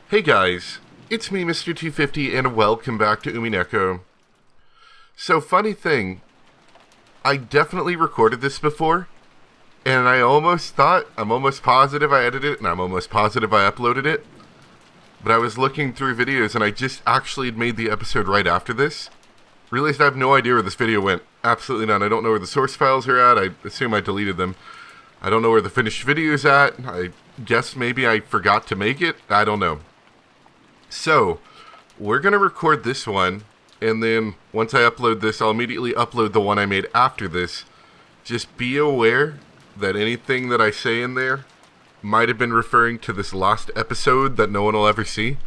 Hey guys, it's me Mr. 250 and welcome back to Umineko. So funny thing, I definitely recorded this before, and I'm almost positive I edited it, and I'm almost positive I uploaded it. But I was looking through videos and I just actually had made the episode right after this. Realized I have no idea where this video went. Absolutely none. I don't know where the source files are at. I assume I deleted them. I don't know where the finished video is at. I guess maybe I forgot to make it. I don't know. So, we're going to record this one, and then once I upload this, I'll immediately upload the one I made after this. Just be aware that anything that I say in there might have been referring to this last episode that no one will ever see.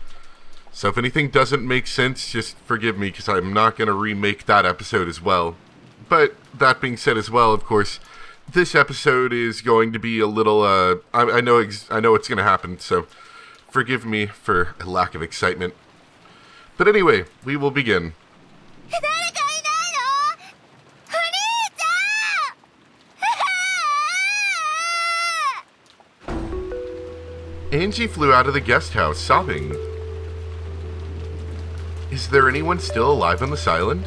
So if anything doesn't make sense, just forgive me, because I'm not going to remake that episode as well. But that being said as well, of course, this episode is going to be a little, I know what's going to happen, so forgive me for a lack of excitement. But anyway, we will begin. Angie flew out of the guest house, sobbing. Is there anyone still alive on this island?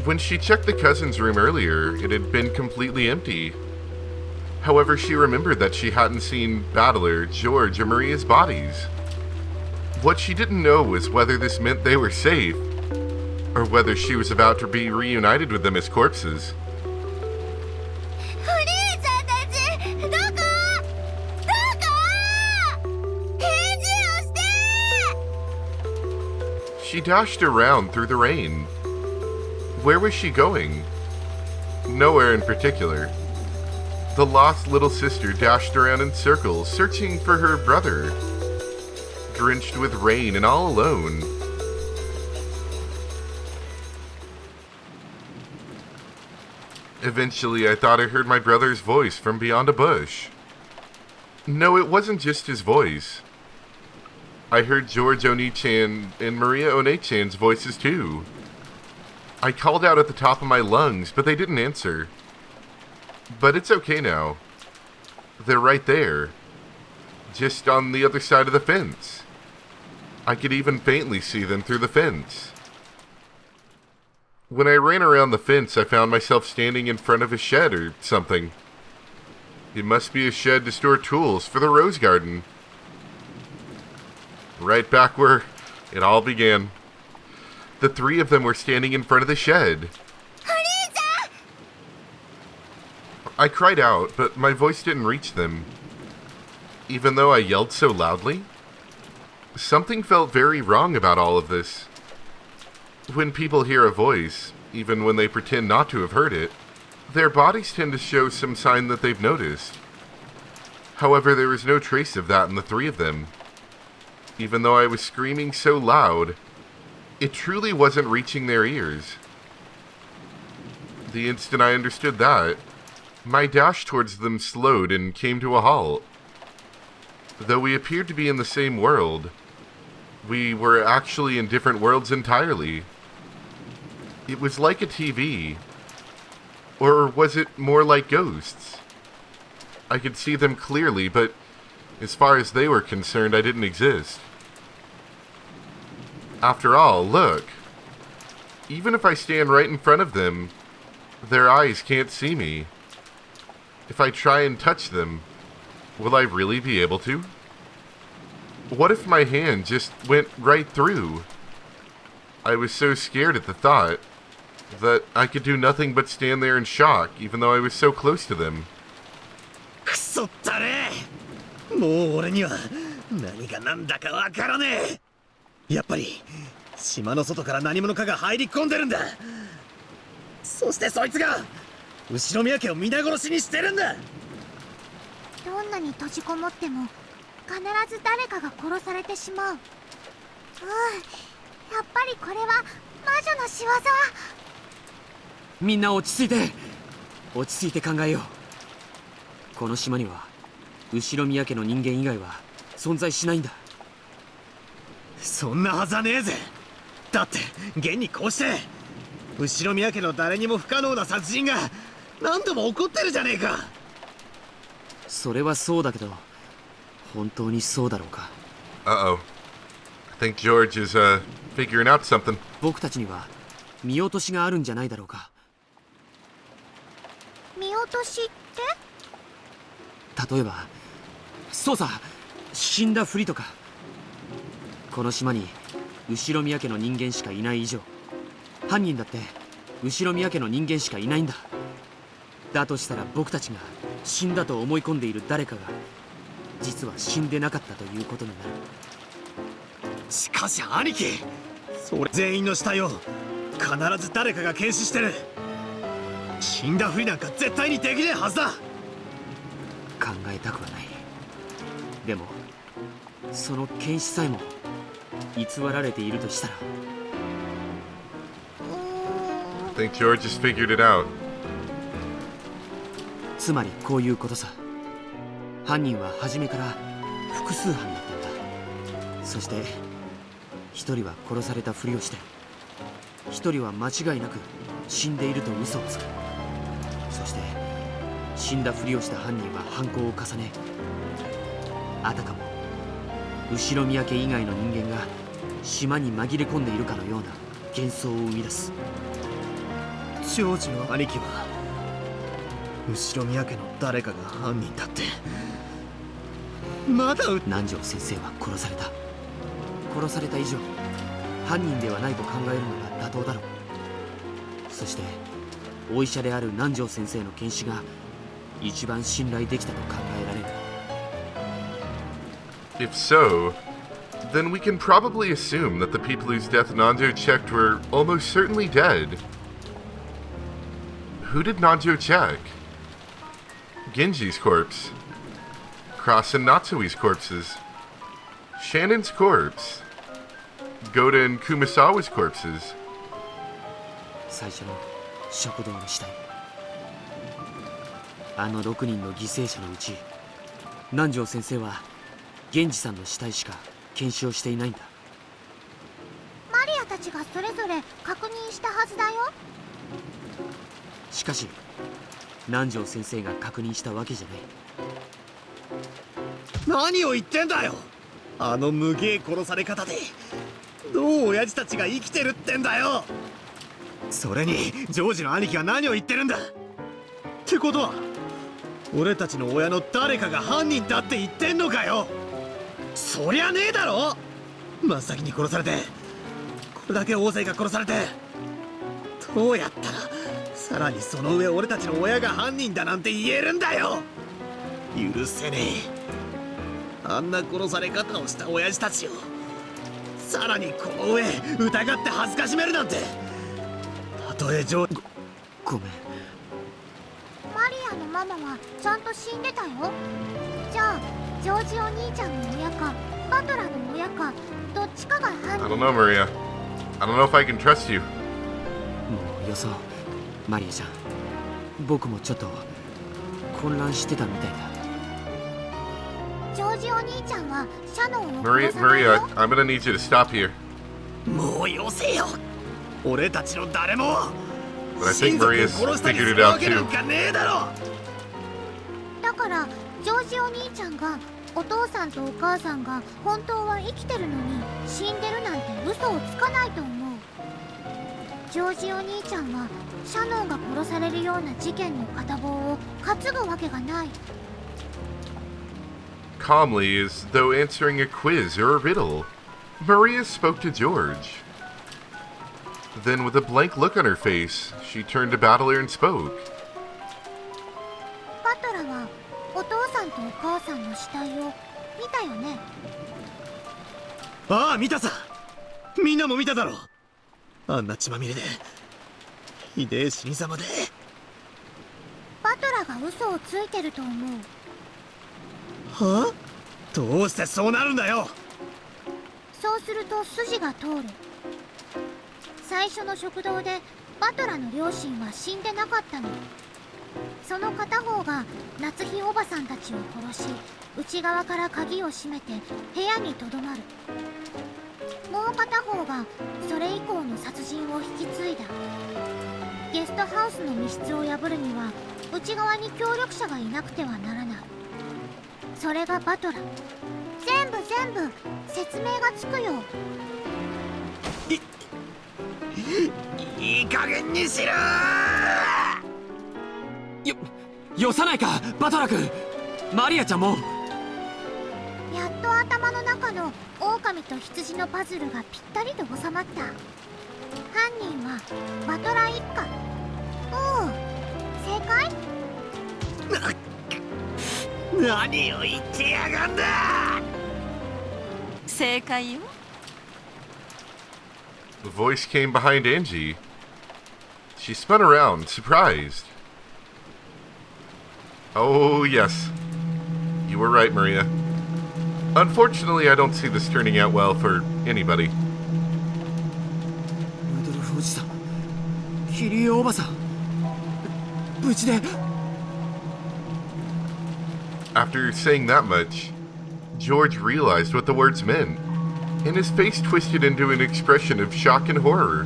When she checked the cousin's room earlier, it had been completely empty. However, she remembered that she hadn't seen Battler, George, or Maria's bodies. What she didn't know was whether this meant they were safe, or whether she was about to be reunited with them as corpses. She dashed around through the rain. Where was she going? Nowhere in particular. The lost little sister dashed around in circles, searching for her brother, drenched with rain and all alone. Eventually, I thought I heard my brother's voice from beyond a bush. No, it wasn't just his voice. I heard George Oni-chan and Maria One-chan's voices too. I called out at the top of my lungs, but they didn't answer. But it's okay now. They're right there. Just on the other side of the fence. I could even faintly see them through the fence. When I ran around the fence, I found myself standing in front of a shed or something. It must be a shed to store tools for the rose garden. Right back where it all began. The three of them were standing in front of the shed. I cried out, but my voice didn't reach them. Even though I yelled so loudly, something felt very wrong about all of this. When people hear a voice, even when they pretend not to have heard it, their bodies tend to show some sign that they've noticed. However, there was no trace of that in the three of them. Even though I was screaming so loud, it truly wasn't reaching their ears. The instant I understood that, my dash towards them slowed and came to a halt. Though we appeared to be in the same world, we were actually in different worlds entirely. It was like a TV. Or was it more like ghosts? I could see them clearly, but as far as they were concerned, I didn't exist. After all, look. Even if I stand right in front of them, their eyes can't see me. If I try and touch them, will I really be able to? What if my hand just went right through? I was so scared at the thought that I could do nothing but stand there in shock, even though I was so close to them. くそったれ。もう俺には何が何だかわからねえ。やっぱり島の外から何者かが入り込んでるんだ。そしてそいつが後ろ宮家を皆殺しにしてるんだ。どんなに閉じこもっても必ず誰かが殺されてしまう。やっぱりこれは魔女の仕業。みんな落ち着いて考えよう。この島には後ろ宮家の人間以外は存在しないんだ。そんなはずはねえぜ。だって現にこうして後ろ宮家の誰にも不可能な殺人が何度も起こってるじゃねえか。それはそうだけど、本当にそうだろうか。Uh-oh. I think George is, figuring out something. 僕たちには見落としがあるんじゃないだろうか。見落としって？例えばそうさ、死んだふりとか。この島に後宮家の人間しかいない以上、犯人だって後宮家の人間しかいないんだ。だとしたら僕たちが死んだと思い込んでいる誰かが実は死んでなかったということになる。しかし兄貴、それ全員の死体を必ず誰かが検視してる。死んだふりなんか絶対にできねえはずだ。考えたくはない。でもその検視さえも偽られているとしたら。I think George just figured it out. つまりこういうことさ。犯人は初めから複数犯だったんだ。そして一人は殺されたふりをして、一人は間違いなく死んでいると嘘をつく。そして死んだふりをした犯人は犯行を重ね、あたかも後宮家以外の人間が島に紛れ込んでいるかのような幻想を生み出す。ジョージの兄貴は後宮家の誰かが犯人だって。まだ南條先生は殺された。殺された以上犯人ではないと考えるのが妥当だろう。そしてお医者である南條先生の検視が一番信頼できたと考えられる。If so, then we can probably assume that the people whose death Nanjo checked were almost certainly dead. Who did Nanjo check? Genji's corpse. Cross and Natsui's corpses. Shannon's corpse. Goda and Kumasawa's corpses. 最初の食堂の死体。あの6人の犠牲者のうち、南條先生は源氏さんの死体しか検視をしていないんだ。マリアたちがそれぞれ確認したはずだよ。しかし南條先生が確認したわけじゃない。何を言ってんだよ。あの無芸殺され方でどう親父たちが生きてるってんだよ。それにジョージの兄貴は何を言ってるんだ。ってことは俺たちの親の誰かが犯人だって言ってんのかよ。そりゃねえだろ。真っ先に殺されて、これだけ大勢が殺されて、どうやったらさらにその上俺たちの親が犯人だなんて言えるんだよ。許せねえ。あんな殺され方をした親父たちをさらにこの上疑って恥ずかしめるなんて。たとえごめん。マリアのママはちゃんと死んでたよ。じゃあジョージお兄ちゃんの親かバトラの親かどっちかが犯 I 人。 don't know, Maria. I don't know if I can trust you. もうよそう。マリアちゃん、僕もちょっと混乱してたみたいだ。ジョージお兄ちゃんはシャノンを Maria, 殺さないよ。 Maria, I'm gonna need you to stop here. もうよせよ。俺たちの誰も But I 親 think 族を Maria's 殺したり figured す it るわ out けなん too. かねえだろ。だからジョージお兄ちゃんがお父さんとお母さんが本当は生きてるのに死んでるなんて嘘をつかないと思う。ジョージお兄ちゃんはシャノンが殺されるような事件の片棒を担ぐわけがない。 Calmly, as though answering a quiz or a riddle, Maria spoke to George. Then, with a blank look on her face, she turned to Battler and spoke. バトラはお父さんとお母さんの死体を見たよね。ああ見たさ。みんなも見ただろ。あんな血まみれでひでえ死に様で。バトラが嘘をついてると思う。はあ？どうしてそうなるんだよ。そうすると筋が通る。最初の食堂でバトラの両親は死んでなかったの。その片方が夏日おばさんたちを殺し、内側から鍵を閉めて部屋にとどまる。もう片方がそれ以降の殺人を引き継いだ。ゲストハウスの密室を破るには内側に協力者がいなくてはならない。それがバトラ。全部説説明がつくよ。いい加減にしろよさないかバトラ君。マリアちゃんも。やっと頭の中の狼と羊のパズルがぴったりと収まった。犯人はバトラ一家。おお、正解。何を言ってやがんだ。正解よ。The voice came behind Angie. She spun around, surprised. Oh, yes. You were right, Maria. Unfortunately, I don't see this turning out well for anybody. ルドルフおじさん、キリエおばさん、無事で。After saying that much, George realized what the words meant, and his face twisted into an expression of shock and horror.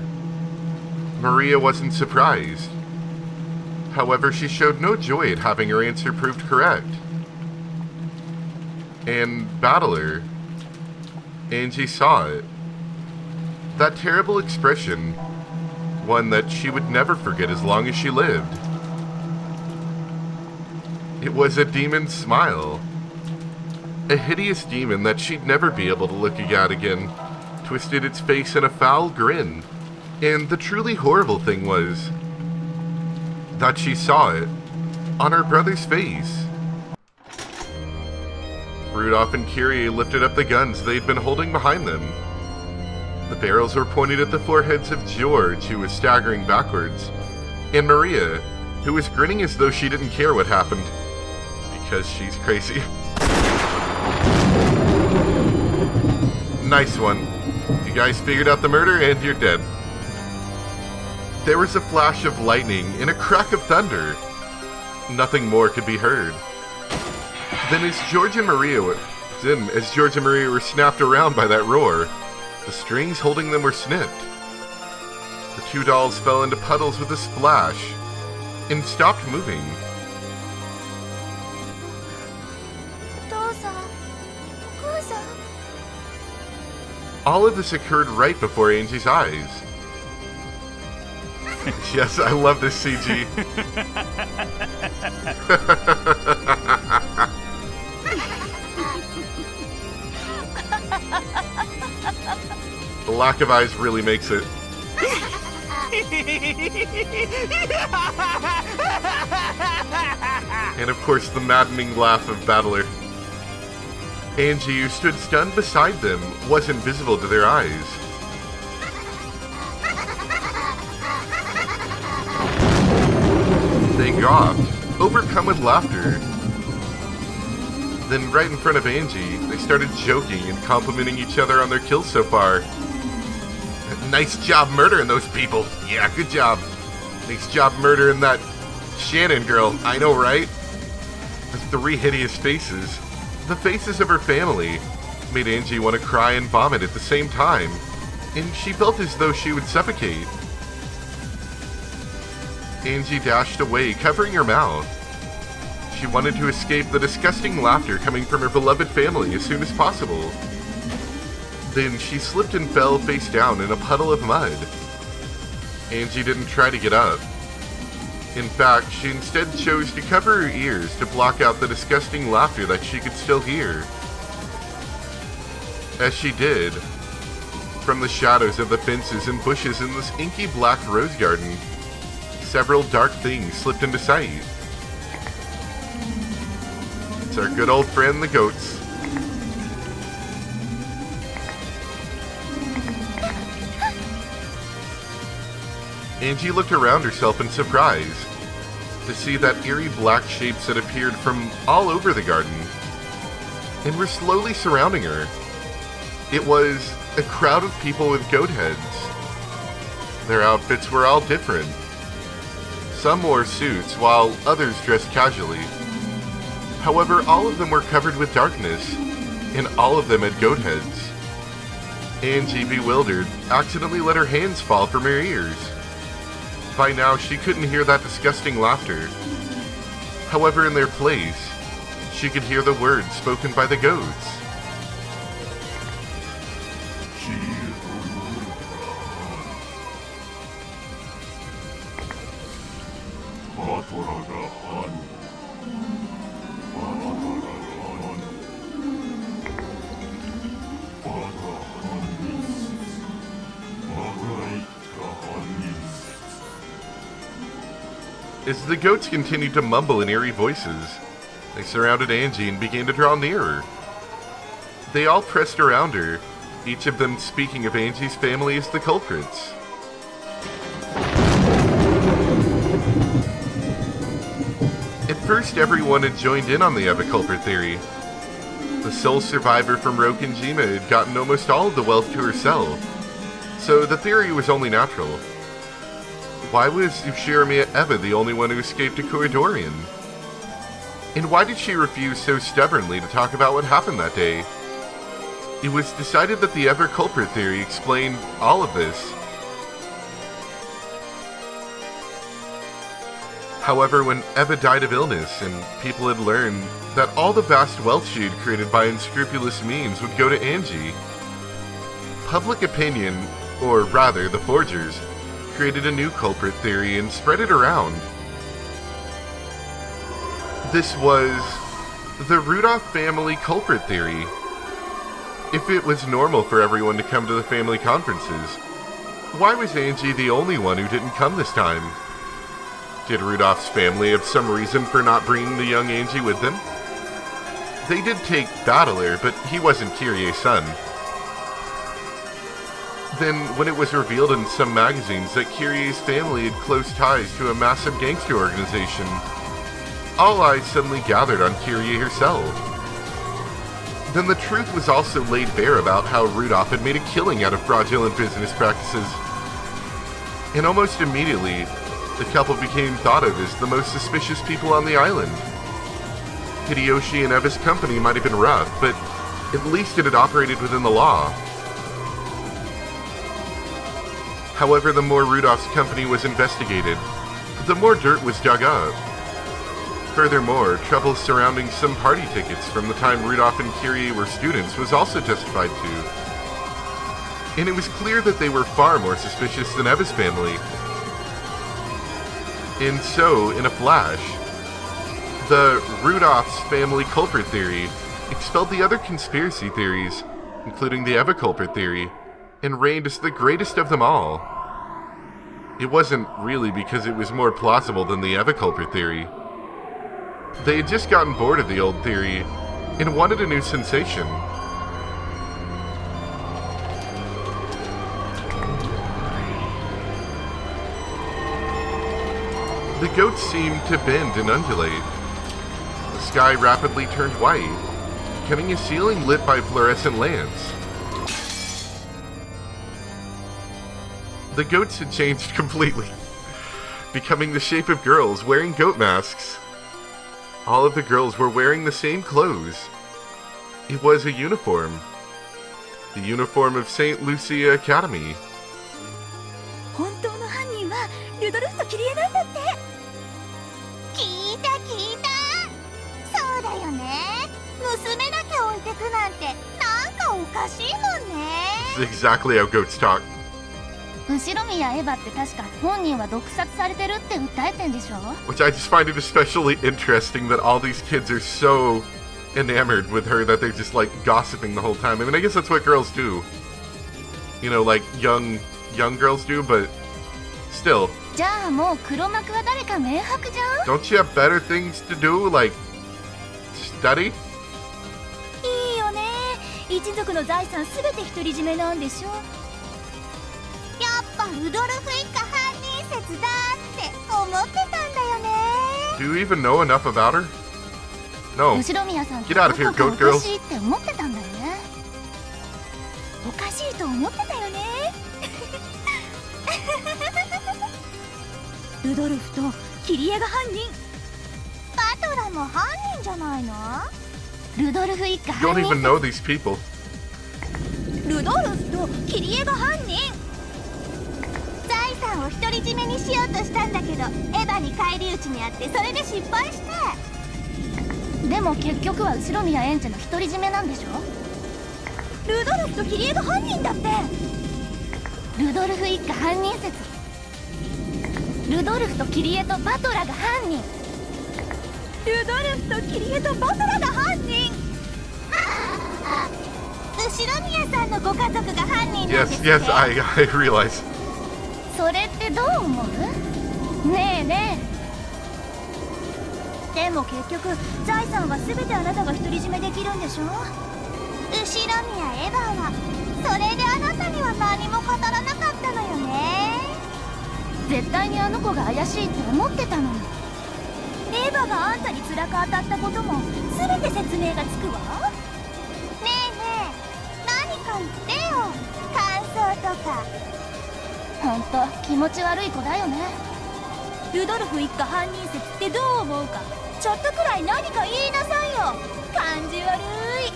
Maria wasn't surprised. However, she showed no joy at having her answer proved correct. And Battler, Angie saw it. That terrible expression, one that she would never forget as long as she lived. It was a demon's smile. A hideous demon that she'd never be able to look at again, twisted its face in a foul grin. And the truly horrible thing was that she saw it on her brother's face. Rudolph and Kyrie lifted up the guns they'd been holding behind them. The barrels were pointed at the foreheads of George, who was staggering backwards, and Maria, who was grinning as though she didn't care what happened, because she's crazy. Nice one. You guys figured out the murder and you're dead. There was a flash of lightning and a crack of thunder. Nothing more could be heard. Then as George and Maria were snapped around by that roar, the strings holding them were snipped. The two dolls fell into puddles with a splash and stopped moving. お父さん、お母さん。 All of this occurred right before Angie's eyes. Yes, I love this CG. The lack of eyes really makes it. And of course, the maddening laugh of Battler. Angie, who stood stunned beside them, wasn't visible to their eyes. They gawped, overcome with laughter. Then right in front of Angie, they started joking and complimenting each other on their kills so far. Nice job murdering those people. Yeah, good job. Nice job murdering that Shannon girl. I know, right? The three hideous faces, the faces of her family, made Angie want to cry and vomit at the same time, and she felt as though she would suffocate. Angie dashed away, covering her mouth. She wanted to escape the disgusting laughter coming from her beloved family as soon as possible. Then she slipped and fell face down in a puddle of mud. Angie didn't try to get up. In fact, she instead chose to cover her ears to block out the disgusting laughter that she could still hear. As she did, from the shadows of the fences and bushes in this inky black rose garden, several dark things slipped into sight. It's our good old friend, the goats. Angie looked around herself in surprise to see that eerie black shapes that appeared from all over the garden and were slowly surrounding her. It was a crowd of people with goat heads. Their outfits were all different. Some wore suits while others dressed casually. However, all of them were covered with darkness, and all of them had goat heads. Angie, bewildered, accidentally let her hands fall from her ears. By now, she couldn't hear that disgusting laughter. However, in their place, she could hear the words spoken by the goats. As the goats continued to mumble in eerie voices, they surrounded Angie and began to draw nearer. They all pressed around her, each of them speaking of Angie's family as the culprits. At first, everyone had joined in on the Eva culprit theory. The sole survivor from Rokenjima had gotten almost all of the wealth to herself, so the theory was only natural. Why was Ushiramiya Eva the only one who escaped a Corridorian? And why did she refuse so stubbornly to talk about what happened that day? It was decided that the Eva culprit theory explained all of this. However, when Eva died of illness and people had learned that all the vast wealth she had created by unscrupulous means would go to Angie, public opinion, or rather the forgers, created a new culprit theory and spread it around. This was the Rudolph family culprit theory. If it was normal for everyone to come to the family conferences, why was Angie the only one who didn't come this time? Did Rudolph's family have some reason for not bringing the young Angie with them? They did take Battler, but he wasn't Kyrie's son. Then, when it was revealed in some magazines that Kyrie's family had close ties to a massive gangster organization, all eyes suddenly gathered on Kyrie herself. Then the truth was also laid bare about how Rudolph had made a killing out of fraudulent business practices. And almost immediately, the couple became thought of as the most suspicious people on the island. Hideyoshi and Eva's company might have been rough, but at least it had operated within the law. However, the more Rudolph's company was investigated, the more dirt was dug up. Furthermore, trouble surrounding some party tickets from the time Rudolph and Kyrie were students was also testified to. And it was clear that they were far more suspicious than Eva's family. And so, in a flash, the Rudolph's family culprit theory expelled the other conspiracy theories, including the Eva culprit theory, and reigned as the greatest of them all. It wasn't really because it was more plausible than the Eva culprit theory. They had just gotten bored of the old theory and wanted a new sensation. The goats seemed to bend and undulate. The sky rapidly turned white, becoming a ceiling lit by fluorescent lamps. The goats had changed completely, becoming the shape of girls wearing goat masks. All of the girls were wearing the same clothes. It was a uniform. The uniform of St. Lucia Academy. 本当の犯人はルドルフとキリエなんだって。聞いた聞いた。そうだよね。娘だけ置いてくなんてなんかおかしいもんね。 This is exactly how goats talk. 後ろ宮エヴァって確か本人は毒殺されてるって訴えてんでしょ。 Which I just find it especially interesting that all these kids are so enamored with her that they're just like gossiping the whole time. I mean, I guess that's what girls do. You know, like young girls do, but still. じゃあもう黒幕は誰か明白じゃん。 Don't you have better things to do, like study? いいよね。一族の財産すべて独り占めなんでしょ。やっぱルドルフ一家犯人説だって思ってたんだよね。 Do you even know enough about her? No. 後ろ宮さん Get out of here, どこ goat かおか girls. しいって思ってたんだよね。おかしいと思ってたよね。ルドルフとキリエが犯人。バトラも犯人じゃないの？ルドルフ一家 You 犯 don't even 人。 know these people. ルドルフとキリエが犯人。財産を独り占めにしようとしたんだけどエヴァに返り討ちにあってそれで失敗して。でも結局は後ろ宮エンチェの独り占めなんでしょ。ルドルフとキリエが犯人だって。ルドルフ一家犯人説。ルドルフとキリエとバトラが犯人。ルドルフとキリエとバトラが犯人。後ろ宮さんのご家族が犯人なんですね。Yes, I realize. それってどう思う？ねえねえ。でも結局財産は全てあなたが独り占めできるんでしょ。後ろ宮エヴァはそれであなたには何も語らなかったのよね。絶対にあの子が怪しいって思ってたのに。エヴァがあんたに辛く当たったことも全て説明がつくわ。ねえねえ、何か言ってよ、感想とか。ほんと気持ち悪い子だよね。ルドルフ一家犯人説ってどう思うか、ちょっとくらい何か言いなさいよ。感じ悪い。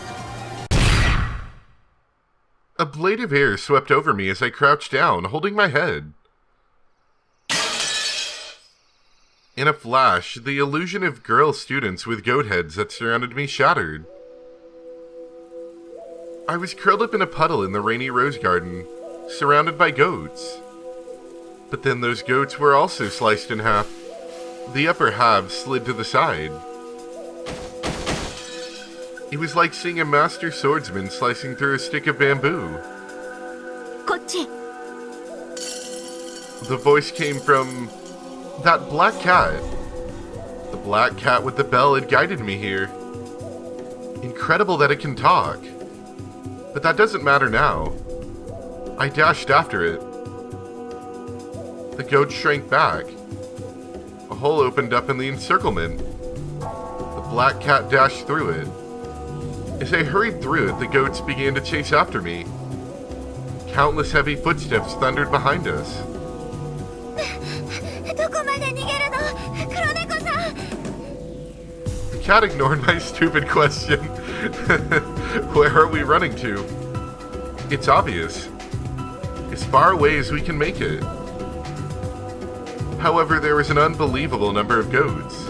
A blade of air swept over me as I crouched down, holding my head. In a flash, the illusion of girl students with goat heads that surrounded me shattered. I was curled up in a puddle in the rainy rose garden, surrounded by goats. But then those goats were also sliced in half. The upper halves slid to the side. It was like seeing a master swordsman slicing through a stick of bamboo. こっち。 The voice came from that black cat. The black cat with the bell had guided me here. Incredible that it can talk. But that doesn't matter now. I dashed after it. The goat shrank back. A hole opened up in the encirclement. The black cat dashed through it. As I hurried through it, the goats began to chase after me. Countless heavy footsteps thundered behind us. どこまで逃げるの、黒猫さん。 The cat ignored my stupid question. Where are we running to? It's obvious. As far away as we can make it. However, there was an unbelievable number of goats.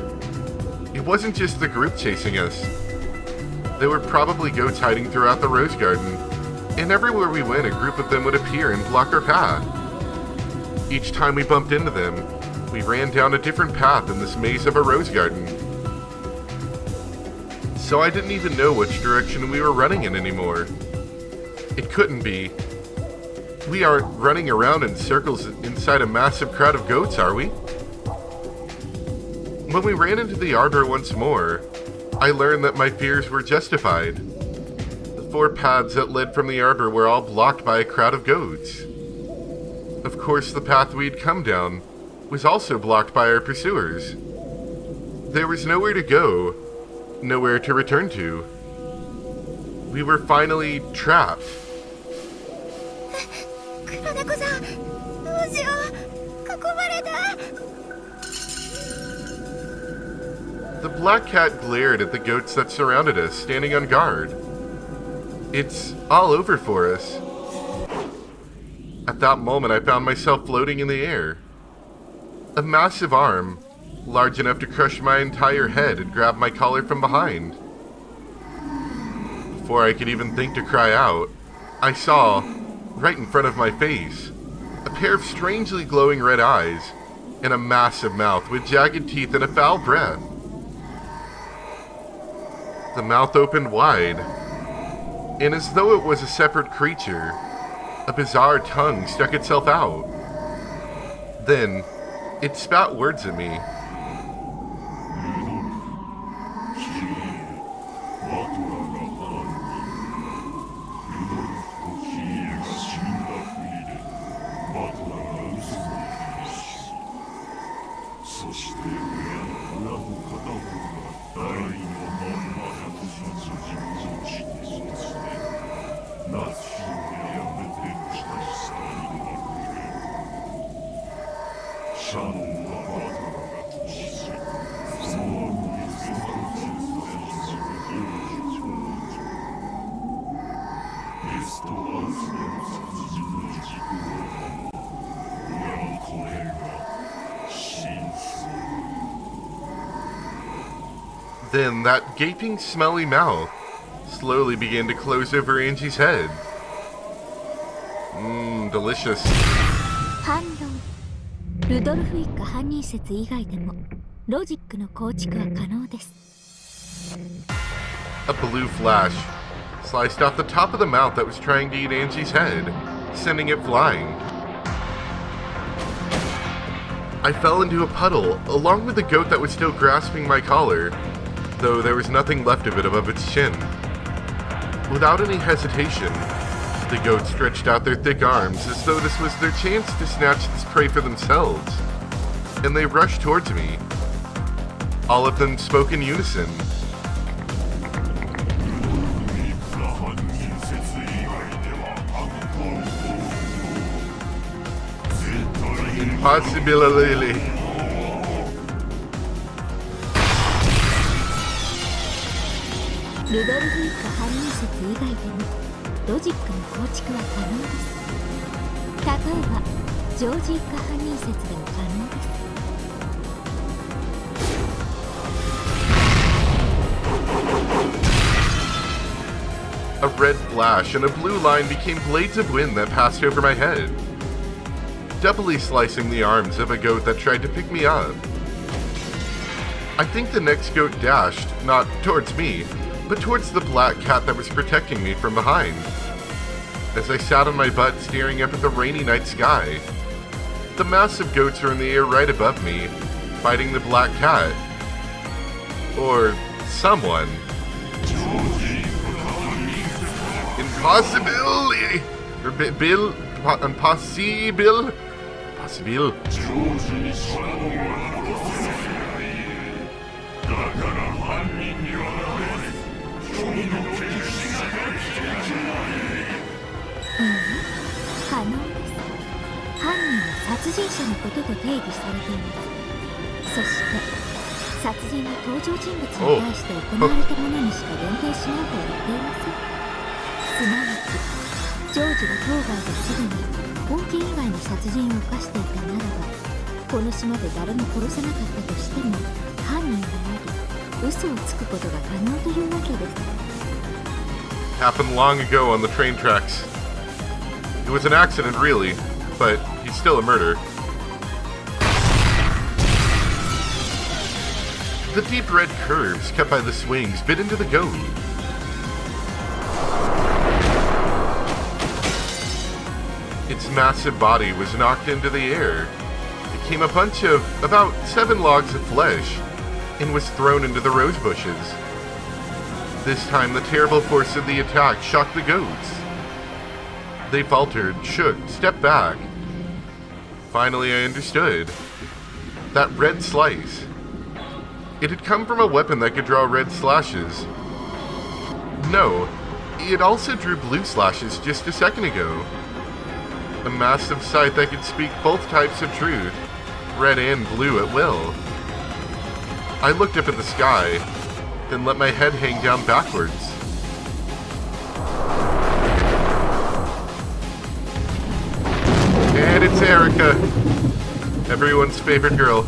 It wasn't just the group chasing us. There were probably goats hiding throughout the rose garden, and everywhere we went, a group of them would appear and block our path. Each time we bumped into them, we ran down a different path in this maze of a rose garden. So I didn't even know which direction we were running in anymore. It couldn't be. We aren't running around in circles inside a massive crowd of goats, are we? When we ran into the arbor once more, I learned that my fears were justified. The 4 paths that led from the arbor were all blocked by a crowd of goats. Of course, the path we'd come down was also blocked by our pursuers. There was nowhere to go, nowhere to return to. We were finally trapped. 黒猫さん、どうしよう、囲まれた。 The black cat glared at the goats that surrounded us, standing on guard. It's all over for us. At that moment, I found myself floating in the air. A massive arm, large enough to crush my entire head, had grabbed my collar from behind. Before I could even think to cry out, I saw, right in front of my face, a pair of strangely glowing red eyes and a massive mouth with jagged teeth and a foul breath. The mouth opened wide, and as though it was a separate creature, a bizarre tongue stuck itself out. Then, it spat words at me. Then that gaping, smelly mouth slowly began to close over Angie's head. Delicious. 反論。ルドルフ一家犯人説以外でもロジックの構築は可能です。A blue flash sliced off the top of the mouth that was trying to eat Angie's head, sending it flying. I fell into a puddle, along with the goat that was still grasping my collar, though there was nothing left of it above its chin. Without any hesitation, the goat stretched out their thick arms as though this was their chance to snatch this prey for themselves, and they rushed towards me. All of them spoke in unison. Impossibility. ルドルフ一家犯人説以外でもロジックの構築は可能です。例えばジョージ一家犯人説でも可能です。A red flash and a blue line became blades of wind that passed over my head, doubly slicing the arms of a goat that tried to pick me up. I think the next goat dashed, not towards me, but towards the black cat that was protecting me from behind. As I sat on my butt staring up at the rainy night sky, the massive goats were in the air right above me, fighting the black cat. Or someone. Impossibility! Or Bill? Impossible? Possible. 可能です。犯人は殺人者のことと定義されています。そして殺人は登場人物に対して行われたものにしか限定しないと言っていません。すなわちジョージが当該ですでに本件以外の殺人を犯していたならば、この島で誰も殺せなかったとしても犯人であり嘘をつくことが可能というわけです。Happened long ago on the train tracks. It was an accident, really, but he's still a murder. The deep red curves cut by the swings bit into the goat. Its massive body was knocked into the air. It came a bunch of about 7 logs of flesh and was thrown into the rose bushes. This time the terrible force of the attack shocked the goats. They faltered, shook, stepped back. Finally I understood. That red slice. It had come from a weapon that could draw red slashes. No, it also drew blue slashes just a second ago. A massive sight that could speak both types of truth, red and blue at will. I looked up at the sky, then let my head hang down backwards. And it's Erika, everyone's favorite girl.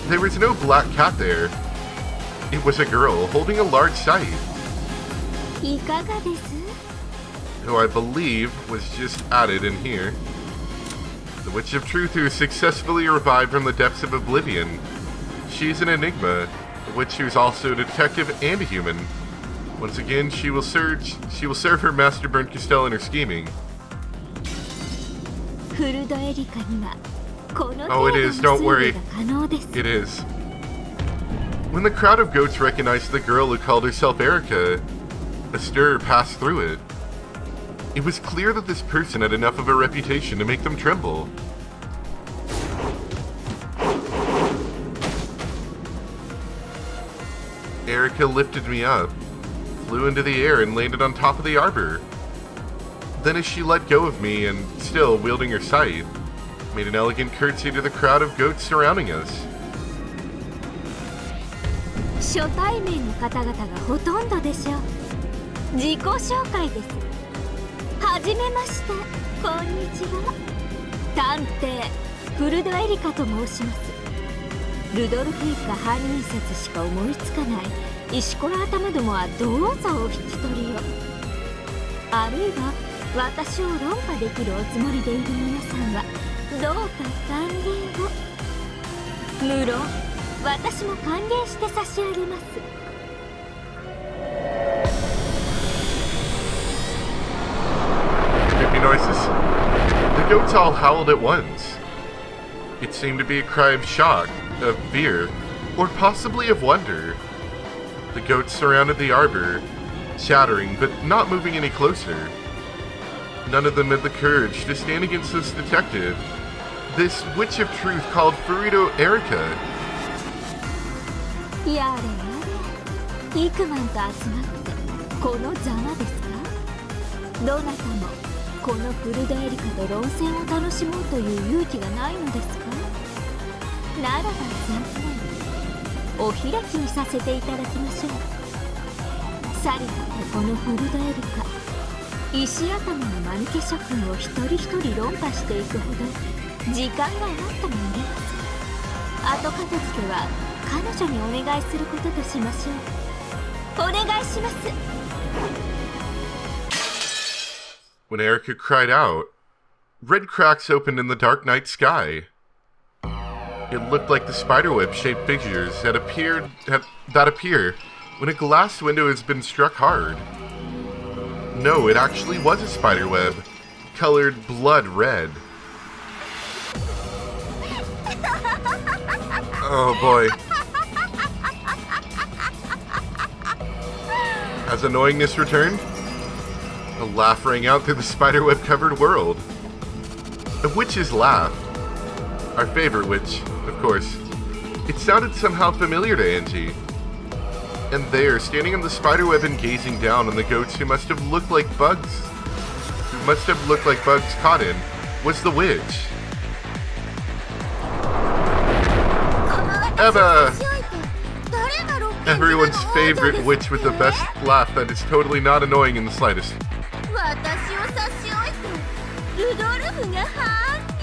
There was no black cat there. It was a girl holding a large scythe, いかがです？ who I believe was just added in here. The Witch of Truth who is successfully revived from the depths of oblivion. She's an enigma, a witch who's also a detective and a human. Once again, she will serve her master Bernd Castell in her scheming. フルドエリカにはこの Oh, 程 it 度 is, の don't 推 worry. 理が可能です。 It is. When the crowd of goats recognized the girl who called herself Erika, a stir passed through it. It was clear that this person had enough of a reputation to make them tremble. Erika lifted me up, flew into the air and landed on top of the arbor. Then as she let go of me and, still wielding her scythe, made an elegant curtsy to the crowd of goats surrounding us. 初対面の方々がほとんどでしょう。自己紹介です。はじめまして、こんにちは。探偵フルドエリカと申します。ルドルフ一家犯人説しか思いつかない石ころ頭どもはどうぞお引き取りを。あるいは私を論破できるおつもりでいる皆さんはどうか歓迎を。無論私も歓迎して差し上げます。Creepy noises. The goats all howled at once. It seemed to be a cry of shock, of fear, or possibly of wonder. The goats surrounded the arbor, chattering but not moving any closer. None of them had the courage to stand against this detective, this witch of truth called Burrito Erika. やれやれ、幾万と集まってこのざまですか。どなたもこのフルドエリカと論戦を楽しもうという勇気がないのですか。ならば残念、お開きにさせていただきましょう。さりとてこのフルドエリカ、石頭の間抜け諸君を一人一人論破していくほど時間があったものです。後片付けは彼女にお願いすることとしましょう。お願いします。 When Erika cried out, red cracks opened in the dark night sky. It looked like the spiderweb-shaped figures that appear when a glass window has been struck hard. No, it actually was a spiderweb, colored blood red. Oh boy. As annoyingness returned, a laugh rang out through the spiderweb-covered world. A witch's laugh. Our favorite witch, of course. It sounded somehow familiar to Angie. And there, standing on the spiderweb and gazing down on the goats who must have looked like bugs caught in, was the witch. Eva! Everyone's favorite witch with the best laugh that is totally not annoying in the slightest. 私を差し置いてルドルフが犯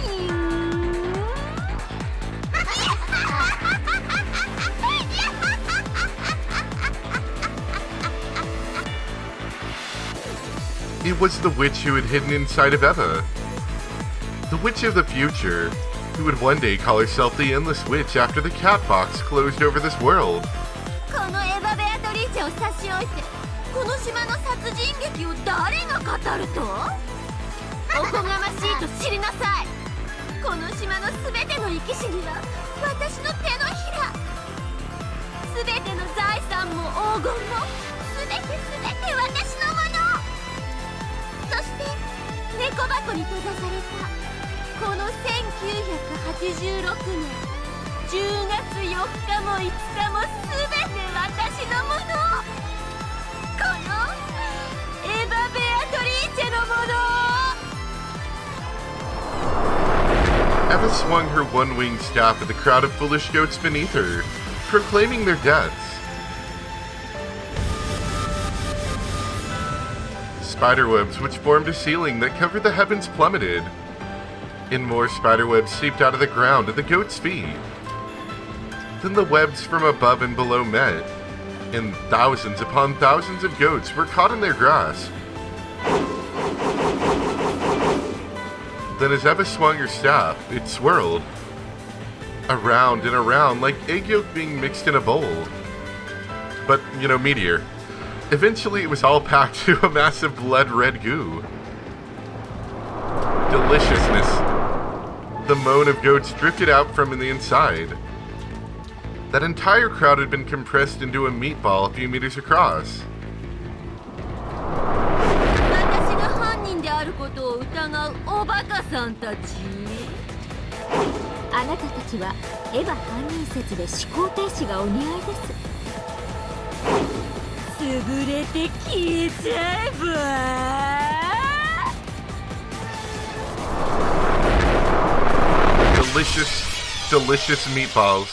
人。It was the witch who had hidden inside of Eva. The witch of the future, who would one day call herself the Endless Witch after the cat box closed over this world. このエヴァ・ベアトリーチェを差し置いてこの島の殺人劇を誰が語ると。おこがましいと知りなさい。この島のすべての生き死には私の手のひら。すべての財産も黄金もすべて私のもの。そして猫箱に閉ざされたこの1986年10月4日も5日もすべて私のもの。このエヴァ・ベアトリーチェのもの。 Eva swung her one-winged staff at the crowd of foolish goats beneath her, proclaiming their deaths. Spiderwebs which formed a ceiling that covered the heavens plummeted, and more spiderwebs seeped out of the ground at the goats' feet. Then the webs from above and below met, and thousands upon thousands of goats were caught in their grasp. Then as Eva swung her staff, it swirled, around and around like egg yolk being mixed in a bowl. But, meteor. Eventually it was all packed to a massive blood-red goo. Deliciousness. The moan of goats drifted out from the inside. That entire crowd had been compressed into a meatball a few meters across. 私が犯人であることを疑うおバカさんたち。あなたたちはエヴァ犯人説で思考停止がお似合いです。潰れて消えちゃえば。 Delicious meatballs.